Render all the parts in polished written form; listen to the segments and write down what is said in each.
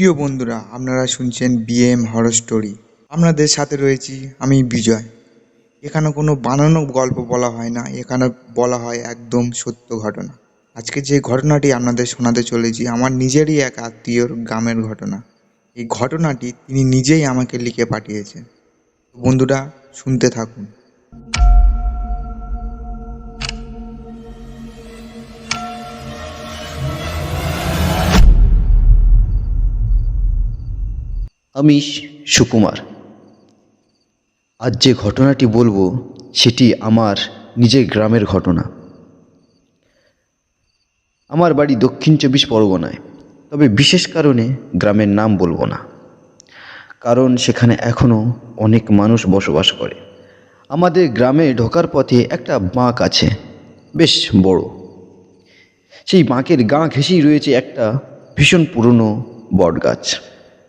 প্রিয় বন্ধুরা, আপনারা শুনছেন বিএম হরর স্টোরি। আপনাদের সাথে রয়েছি আমি বিজয়। এখানে কোনো বানানো গল্প বলা হয় না, এখানে বলা হয় একদম সত্য ঘটনা। আজকে যে ঘটনাটি আপনাদের শোনাতে চলেছি আমার নিজেরই এক আত্মীয়র গ্রামের ঘটনা। এই ঘটনাটি তিনি নিজেই আমাকে লিখে পাঠিয়েছেন। তো বন্ধুরা, শুনতে থাকুন। আমি সুকুমার। আজ যে ঘটনাটি বলবো সেটি আমার নিজের গ্রামের ঘটনা। আমার বাড়ি দক্ষিণ 24 পরগনায়, তবে বিশেষ কারণে গ্রামের নাম বলবো না, কারণ সেখানে এখনও অনেক মানুষ বসবাস করে। আমাদের গ্রামে ঢোকার পথে একটা বাঁক আছে, বেশ বড়। সেই বাঁকের গা ঘেঁষেই রয়েছে একটা ভীষণ পুরনো বট গাছ।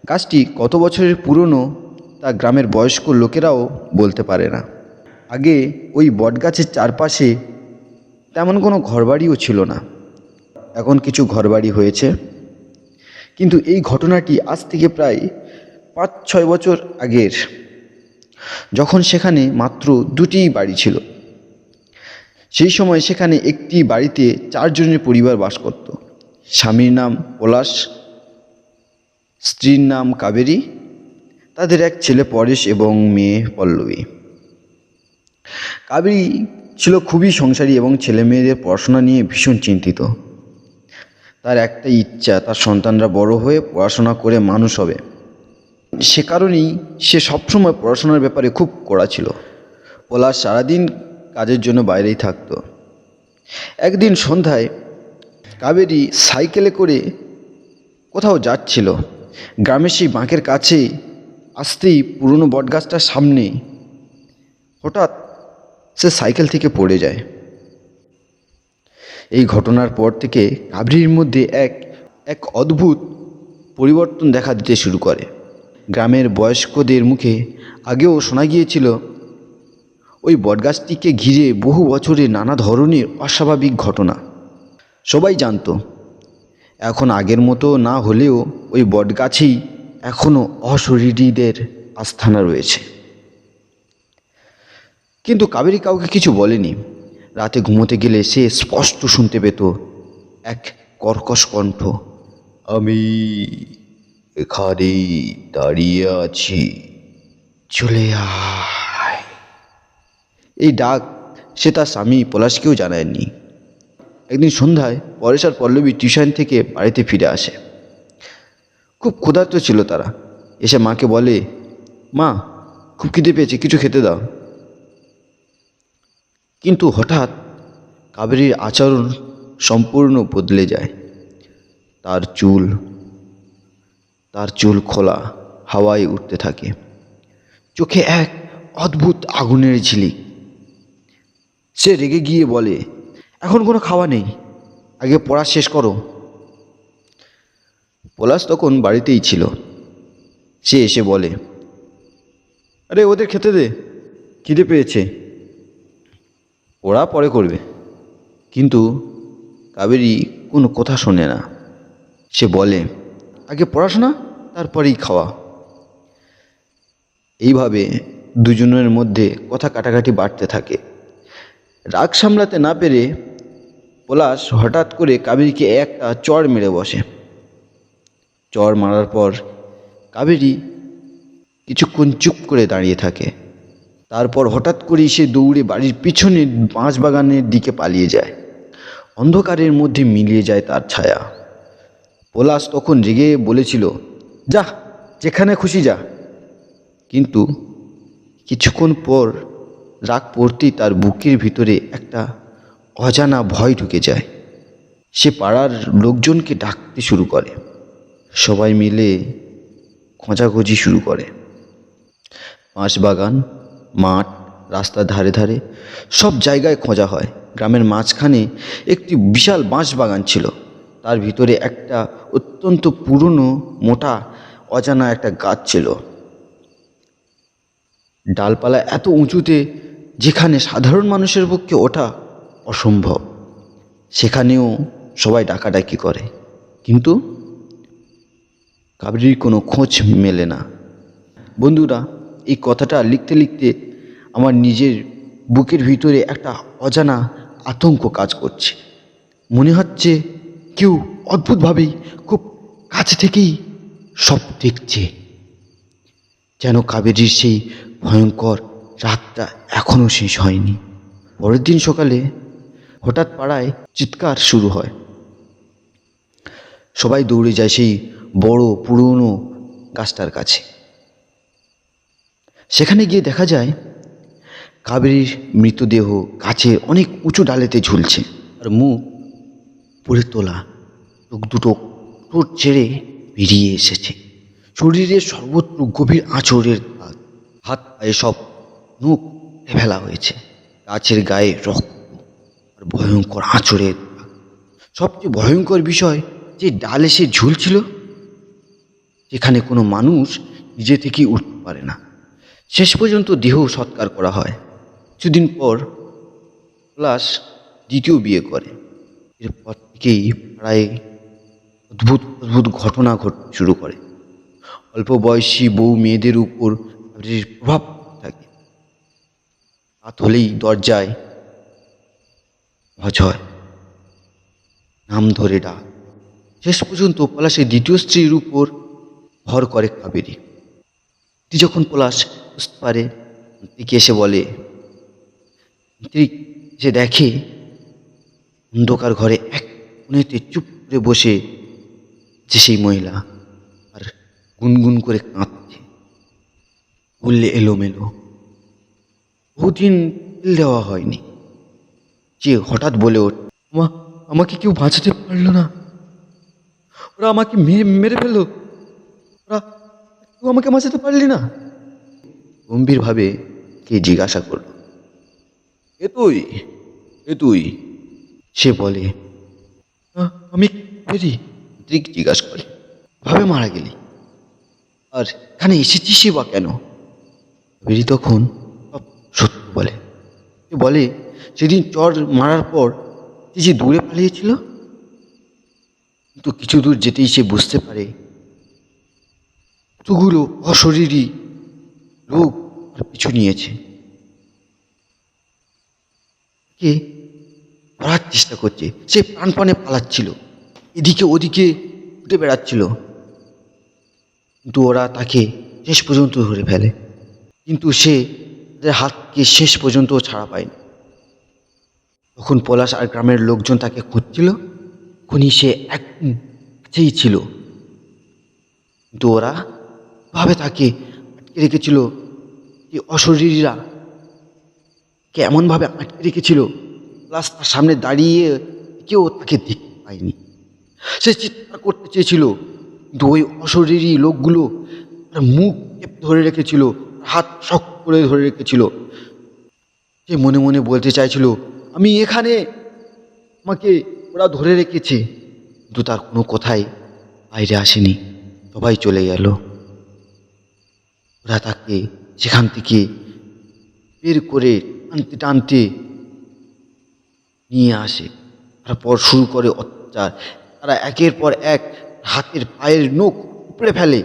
গাছটি কত বছরের পুরনো তা গ্রামের বয়স্ক লোকেরাও বলতে পারে না। আগে ওই বটগাছের চারপাশে তেমন কোনো ঘরবাড়িও ছিল না। এখন কিছু ঘরবাড়ি হয়েছে, কিন্তু এই ঘটনাটি আজ থেকে প্রায় 5-6 বছর আগের, যখন সেখানে মাত্র 2টি বাড়ি ছিল। সেই সময় সেখানে একটি বাড়িতে 4 জনের পরিবার বাস করত। স্বামীর নাম পলাশ, স্ত্রীর নাম কাবেরী, তাদের এক ছেলে পরেশ এবং মেয়ে পল্লবী। কাবেরী ছিল খুবই সংসারী এবং ছেলে মেয়েদের পড়াশোনা নিয়ে ভীষণ চিন্তিত। তার একটাই ইচ্ছা, তার সন্তানরা বড় হয়ে পড়াশোনা করে মানুষ হবে। সে কারণেই সে সবসময় পড়াশোনার ব্যাপারে খুব কড়া ছিল। পলাশ সারাদিন কাজের জন্য বাইরেই থাকতো। একদিন সন্ধ্যায় কাবেরী সাইকেলে করে কোথাও যাচ্ছিল। গ্রামের সেই বাঁকের কাছে আসতেই পুরনো বটগাছটার সামনে হঠাৎ সে সাইকেল থেকে পড়ে যায়। এই ঘটনার পর থেকে কাবেরীর মধ্যে এক অদ্ভুত পরিবর্তন দেখা দিতে শুরু করে। গ্রামের বয়স্কদের মুখে আগেও শোনা গিয়েছিল ওই বটগাছটিকে ঘিরে বহু বছরে নানা ধরনের অস্বাভাবিক ঘটনা। সবাই জানতো এখন আগের মতো না হলেও ওই বটগাছেই এখনও অশরীরীদের আস্থানা রয়েছে। কিন্তু কাবেরী কাউকে কিছু বলেনি। রাতে ঘুমোতে গেলে সে স্পষ্ট শুনতে পেত এক কর্কশ কণ্ঠ, আমি এখানে দাঁড়িয়ে আছি, চলে আয়। এই ডাক সে তার স্বামী পলাশকেও জানায়নি। একদিন সন্ধ্যায় পরেশ আর পল্লবী টিউশন থেকে বাড়িতে ফিরে আসে। খুব ক্ষুধার্ত ছিল তারা। এসে মাকে বলে, মা, খুব খিদে পেয়েছে, কিছু খেতে দাও। কিন্তু হঠাৎ কাবেরীর আচরণ সম্পূর্ণ বদলে যায়। তার চুল খোলা হাওয়ায় উঠতে থাকে, চোখে এক অদ্ভুত আগুনের ঝিলিক। সে রেগে গিয়ে বলে, এখন কোনো খাওয়া নেই, আগে পড়া শেষ করো। পলাশ তখন বাড়িতেই ছিল। সে এসে বলে, আরে ওদের খেতে দে, খিদে পেয়েছে, ওরা পরে করবে। কিন্তু কাবেরী কোনো কথা শোনে না। সে বলে, আগে পড়াশোনা, তারপরেই খাওয়া। এইভাবে দুজনের মধ্যে কথা কাটাকাটি বাড়তে থাকে। রাগ সামলাতে না পেরে পলাশ হঠাৎ করে কাবেরীকে একটা চড় মেরে বসে। চড় মারার পর কাবেরী কিছুক্ষণ চুপ করে দাঁড়িয়ে থাকে। তারপর হঠাৎ করেই সে দৌড়ে বাড়ির পিছনের বাঁশবাগানের দিকে পালিয়ে যায়। অন্ধকারের মধ্যে মিলিয়ে যায় তার ছায়া। পলাশ তখন রেগে বলেছিল, যা, যেখানে খুশি যা। কিন্তু কিছুক্ষণ পর রাগ পড়তেই তার বুকের ভিতরে একটা অজানা ভয় ঢুকে যায়। সে পাড়ার লোকজনকে ডাকতে শুরু করে। সবাই মিলে খোঁজাখুঁজি শুরু করে। বাঁশবাগান, মাঠ, রাস্তার ধারে ধারে সব জায়গায় খোঁজা হয়। গ্রামের মাঝখানে একটি বিশাল বাঁশবাগান ছিল। তার ভিতরে একটা অত্যন্ত পুরনো মোটা অজানা একটা গাছ ছিল। ডালপালা এত উঁচুতে যেখানে সাধারণ মানুষের পক্ষে ওঠা অসম্ভব। সেখানেও সবাই ডাকাডাকি করে, কিন্তু কাবেরীর কোনো খোঁজ মেলে না। বন্ধুরা, এই কথাটা লিখতে লিখতে আমার নিজের বুকের ভিতরে একটা অজানা আতঙ্ক কাজ করছে। মনে হচ্ছে কেউ অদ্ভুতভাবেই খুব কাছে থেকেই সব দেখছে, যেন কাবেরীর সেই ভয়ঙ্কর রাতটা এখনও শেষ হয়নি। পরের দিন সকালে হঠাৎ পাড়ায় চিৎকার শুরু হয়। সবাই দৌড়ে যায় সেই বড় পুরনো গাছটার কাছে। সেখানে গিয়ে দেখা যায় কাবেরীর মৃতদেহ গাছের অনেক উঁচু ডালেতে ঝুলছে, আর মুখ পুড়ে তোলা, চোখ দুটো ঠোঁট ছেড়ে বেরিয়ে এসেছে। শরীরের সর্বত্র গভীর আঁচড়ের দাগ, হাত পায়ে সব নখ ফেলা হয়েছে, গাছের গায়ে রক্ত আর ভয়ঙ্কর আঁচড়ের দাগ। সবচেয়ে ভয়ঙ্কর বিষয়, যে ডালে সে ঝুলছিল যেখানে কোনো মানুষ নিজে থেকেই উঠতে পারে না। শেষ পর্যন্ত দেহ সৎকার করা হয়। কিছুদিন পর পলাশ দ্বিতীয় বিয়ে করে। এরপর থেকেই প্রায় অদ্ভুত অদ্ভুত ঘটনা ঘটতে শুরু করে। অল্প বয়সী বউ মেয়েদের উপর কাবেরীর প্রভাব থাকে। রাত হলেই দরজায় আওয়াজ হয়, নাম ধরে ডাক। শেষ পর্যন্ত পলাশের দ্বিতীয় স্ত্রীর উপর ভর করে কাবেরী। যখন পলাশ বুঝতে পারে, দিকে এসে বলে, সে দেখে অন্ধকার ঘরে এক কোণেতে চুপ করে বসে যে সেই মহিলা, আর গুনগুন করে কাঁদছে, বললে এলোমেলো। বহুদিন তেল দেওয়া হয়নি। যে হঠাৎ বলে ওঠ, আমাকে কেউ বাঁচাতে পারলো না, ওরা আমাকে মেরে ফেললো, ওরা কেউ আমাকে বাঁচাতে পারলি না। গম্ভীরভাবে কে জিজ্ঞাসা করল, এ তুই, এ তুই? সে বলে, আমি কাবেরী। দিক জিজ্ঞাসা করে, ভাবে মারা গেলি, আর এখানে এসেছিস বা কেন? কাবেরী তখন সব সত্য বলে। সে বলে, সেদিন চর মারার পর যে দূরে পালিয়েছিল, কিন্তু কিছু দূর যেতেই সে বুঝতে পারে কতগুলো অশরীরী লোক আর পিছু নিয়েছে, কে ধরার চেষ্টা করছে। সে প্রাণপণে পালাচ্ছিল, এদিকে ওদিকে উঠে বেড়াচ্ছিল, কিন্তু ওরা তাকে শেষ পর্যন্ত ধরে ফেলে। কিন্তু সে তাদের হাতকে শেষ পর্যন্ত ছাড়া পায়নি। তখন পলাশ আর গ্রামের লোকজন তাকে খুঁজছিল, তখনই সে একদম কাছেই ছিল, কিন্তু ওরা ভাবে তাকে আটকে রেখেছিল। যে অশরীরীরা কে এমনভাবে আটকে রেখেছিল, প্লাস তার সামনে দাঁড়িয়ে কেউ তাকে দেখতে পায়নি। সে চিৎকার করতে চেয়েছিল, কিন্তু ওই অশরীরী লোকগুলো তার মুখ ধরে রেখেছিল, হাত শক্ত করে ধরে রেখেছিল। সে মনে মনে বলতে চাইছিল, আমি এখানে, আমাকে ওরা ধরে রেখেছে, কিন্তু তার কোনো কথাই বাইরে আসেনি। সবাই চলে গেল। ওরা তাকে সেখান থেকে বের করে টানতে টানতে নিয়ে আসে। তারপর শুরু করে অত্যাচার। তারা একের পর এক হাতের পায়ের নখ উপড়ে ফেলে,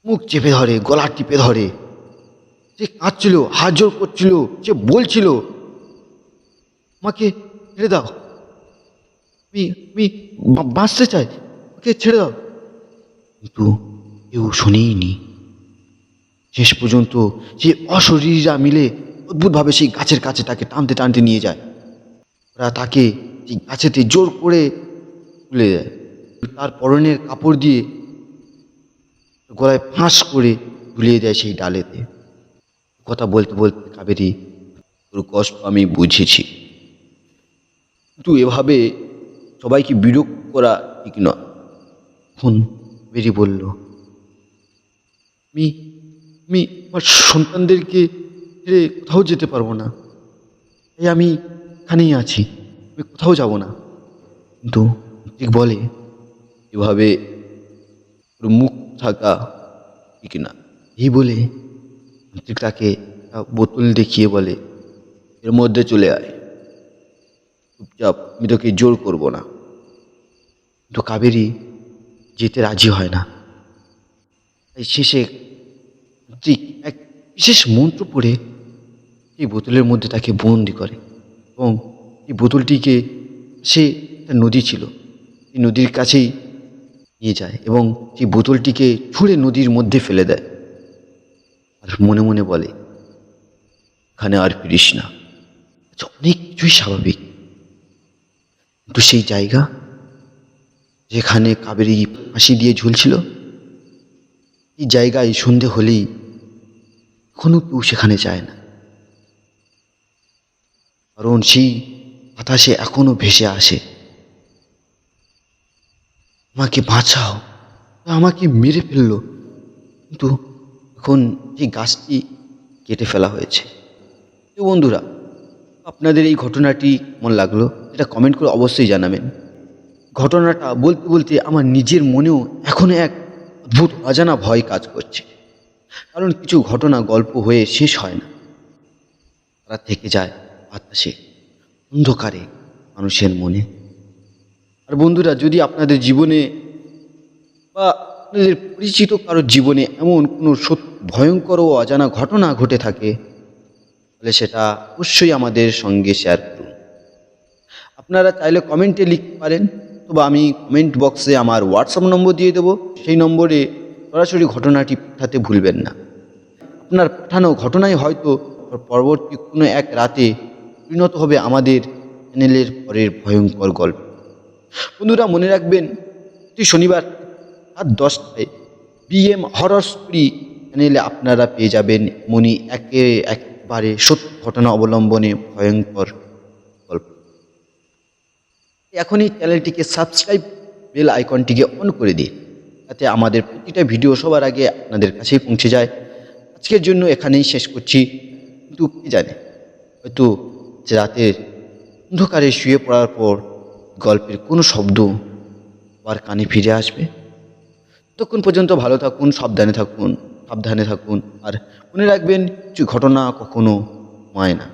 মুখ চেপে ধরে, গলা টিপে ধরে। সে কাঁদছিল, হাত জোর করছিল, সে বলছিল, আমাকে ছেড়ে দাও, আমি বাঁচতে চাই, আমাকে ছেড়ে দাও। কিন্তু কেউ শোনেইনি। শেষ পর্যন্ত যে অশরীরীরা মিলে অদ্ভুতভাবে সেই গাছের কাছে তাকে টানতে টানতে নিয়ে যায়। ওরা তাকে সেই গাছেতে জোর করে তুলে দেয়, তার পরনের কাপড় দিয়ে গলায় ফাঁস করে ঝুলিয়ে দেয় সেই ডালেতে। কথা বলতে বলতে কাবেরী, তোর কষ্ট আমি বুঝেছি, কিন্তু এভাবে সবাইকে বিরক্ত করা ঠিক নয়। তখন কাবেরী বলল, আমি আমার সন্তানদেরকে ছেড়ে কোথাও যেতে পারবো না, তাই আমি এখানেই আছি, আমি কোথাও যাব না। কিন্তু ঠিক বলে, এভাবে ওর মুখ থাকা ঠিক না। এই বলে ঠিক তাকে বোতল দেখিয়ে বলে, এর মধ্যে চলে আয়, চুপচাপ, আমি তোকে জোর করবো না। কিন্তু কাবেরী যেতে রাজি হয় না। তাই শেষে ঠিক এক বিশেষ মন্ত্র পড়ে এই বোতলের মধ্যে তাকে বন্দি করে এবং এই বোতলটিকে সে একটা নদী ছিল, এই নদীর কাছেই নিয়ে যায় এবং সেই বোতলটিকে ছুঁড়ে নদীর মধ্যে ফেলে দেয় আর মনে মনে বলে, এখানে আর ফিরিস না। আচ্ছা, অনেক কিছুই স্বাভাবিক, কিন্তু সেই জায়গা যেখানে কাবেরী ফাঁসি দিয়ে ঝুলছিল, এই জায়গায় সন্ধে হলেই কোনো কেউ সেখানে যায় না, কারণ সেই বাতাসে এখনো ভেসে আসে, আমাকে বাঁচাও, আমাকে মেরে ফেললো। কিন্তু এখন এই গাছটি কেটে ফেলা হয়েছে। তো বন্ধুরা, আপনাদের এই ঘটনাটি কেমন লাগলো এটা কমেন্ট করে অবশ্যই জানাবেন। ঘটনাটা বলতে বলতে আমার নিজের মনেও এখনো এক অদ্ভুত অজানা ভয় কাজ করছে, কারণ কিছু ঘটনা গল্প হয়ে শেষ হয় না, তারা থেকে যায় বাতাসে, অন্ধকারে, মানুষের মনে। আর বন্ধুরা, যদি আপনাদের জীবনে বা আপনাদের পরিচিত কারোর জীবনে এমন কোনো ভয়ঙ্কর ও অজানা ঘটনা ঘটে থাকে, তাহলে সেটা অবশ্যই আমাদের সঙ্গে শেয়ার করুন। আপনারা চাইলে কমেন্টে লিখতে পারেন, অথবা আমি কমেন্ট বক্সে আমার হোয়াটসঅ্যাপ নম্বর দিয়ে দেবো, সেই নম্বরে সরাসরি ঘটনাটি পাঠাতে ভুলবেন না। আপনার পাঠানো ঘটনাই হয়তো পরবর্তী কোনো এক রাতে পরিণত হবে আমাদের চ্যানেলের পরের ভয়ঙ্কর গল্প। বন্ধুরা, মনে রাখবেন, প্রতি শনিবার রাত 10টায় বিএম হরর স্টোরি চ্যানেলে আপনারা পেয়ে যাবেন এমনই একবারে সত্য ঘটনা অবলম্বনে ভয়ঙ্কর গল্প। এখনই চ্যানেলটিকে সাবস্ক্রাইব, বেল আইকনটিকে অন করে দিন, যাতে আমাদের প্রতিটা ভিডিও সবার আগে আপনাদের কাছেই পৌঁছে যায়। আজকের জন্য এখানেই শেষ করছি, কিন্তু কে জানে, হয়তো রাতের অন্ধকারে শুয়ে পড়ার পর গল্পের কোনো শব্দ আবার কানে ফিরে আসবে। ততক্ষণ পর্যন্ত ভালো থাকুন, সাবধানে থাকুন, আর মনে রাখবেন, কিছু ঘটনা কখনো হয় না।